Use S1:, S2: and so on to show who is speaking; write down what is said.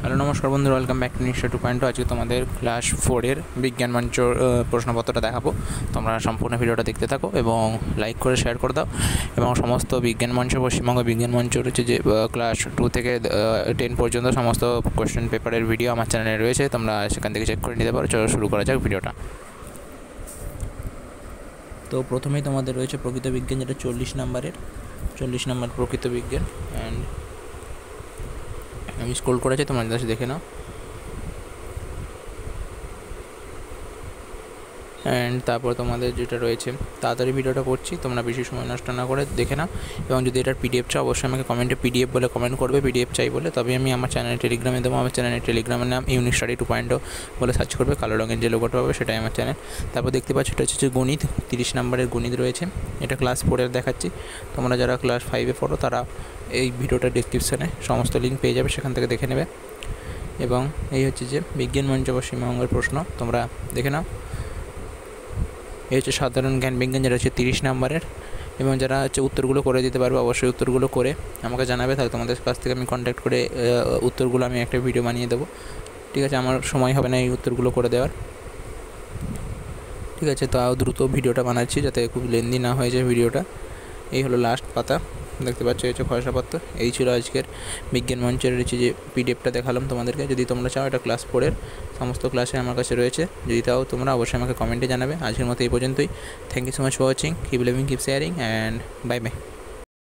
S1: Hello নমস্কার বন্ধুরা, welcome back to নিশ্চয় 2.0। আজকে তোমাদের ক্লাস 4-এর বিজ্ঞান মঞ্চ প্রশ্নপত্রটা দেখাবো। তোমরা সম্পূর্ণ ভিডিওটা দেখতে থাকো এবং লাইক করে শেয়ার করে দাও। এবং সমস্ত বিজ্ঞান মঞ্চ, পশ্চিমবঙ্গ বিজ্ঞান মঞ্চ রয়েছে যে ক্লাস 2 থেকে 10 পর্যন্ত সমস্ত কোয়েশ্চেন পেপারের ভিডিও আমার চ্যানেলে রয়েছে, তোমরা সেখান থেকে চেক করে নিতে পারো। চলো শুরু করা যাক ভিডিওটা। তো প্রথমেই তোমাদের রয়েছে প্রকৃত বিজ্ঞান, যেটা 40 নাম্বার প্রকৃত বিজ্ঞান। অ্যান্ড আমি স্ক্রল করেছি, তোমরা জাস্ট দেখে নাও। অ্যান্ড তারপর তোমাদের যেটা রয়েছে, তাড়াতাড়ি ভিডিওটা করছি, তোমরা বেশি সময় নষ্ট না করে দেখে নাও। এবং যদি এটার পিডিএফ চাও, অবশ্যই আমাকে কমেন্টে পিডিএফ বলে কমেন্ট করবে, পিডিএফ চাই বলে, তবে আমি আমার চ্যানেলে টেলিগ্রামে দেবো। আমার চ্যানেলের টেলিগ্রামের নাম ইউনিক স্টাডি 2.0 বলে সার্চ করবে, কালো রঙের যে লোগোটা পাবে সেটাই আমার চ্যানেল। তারপর দেখতে পাচ্ছ এটা হচ্ছে গণিত, 30 নম্বরের গণিত রয়েছে। এটা ক্লাস 4-এর দেখাচ্ছি। তোমরা যারা ক্লাস 5-এ পড়ো তারা এই ভিডিওটার ডিসক্রিপশানে সমস্ত লিঙ্ক পেয়ে যাবে, সেখান থেকে দেখে নেবে। এবং এই হচ্ছে যে বিজ্ঞান মঞ্চ পশ্চিমবঙ্গের প্রশ্ন, তোমরা দেখে নাও। এই হচ্ছে সাধারণ জ্ঞান বিজ্ঞান, যেটা হচ্ছে 30 নম্বরের। এবং যারা হচ্ছে উত্তরগুলো করে দিতে পারবে, অবশ্যই উত্তরগুলো করে আমাকে জানাবে, তাহলে তোমাদের কাছ থেকে আমি কন্ট্যাক্ট করে উত্তরগুলো আমি একটা ভিডিও বানিয়ে দেবো। ঠিক আছে, আমার সময় হবে না এই উত্তরগুলো করে দেওয়ার। ঠিক আছে, তাও দ্রুত ভিডিওটা বানাচ্ছি যাতে খুব লেন্দি না হয়ে যায় ভিডিওটা। এই হলো লাস্ট পাতা, দেখতে পাচ্ছ, এই হচ্ছে খসড়াপত্র। এই ছিল আজকের বিজ্ঞান মঞ্চের রয়েছে যে পিডিএফটা দেখালাম তোমাদেরকে। যদি তোমরা চাও, এটা ক্লাস 4-এর সমস্ত ক্লাসে আমার কাছে রয়েছে। যদি তাও তোমরা অবশ্যই আমাকে কমেন্টে জানাবে। আজকের মতো এই পর্যন্তই। Thank you so much for watching. Keep living, keep sharing, and bye by.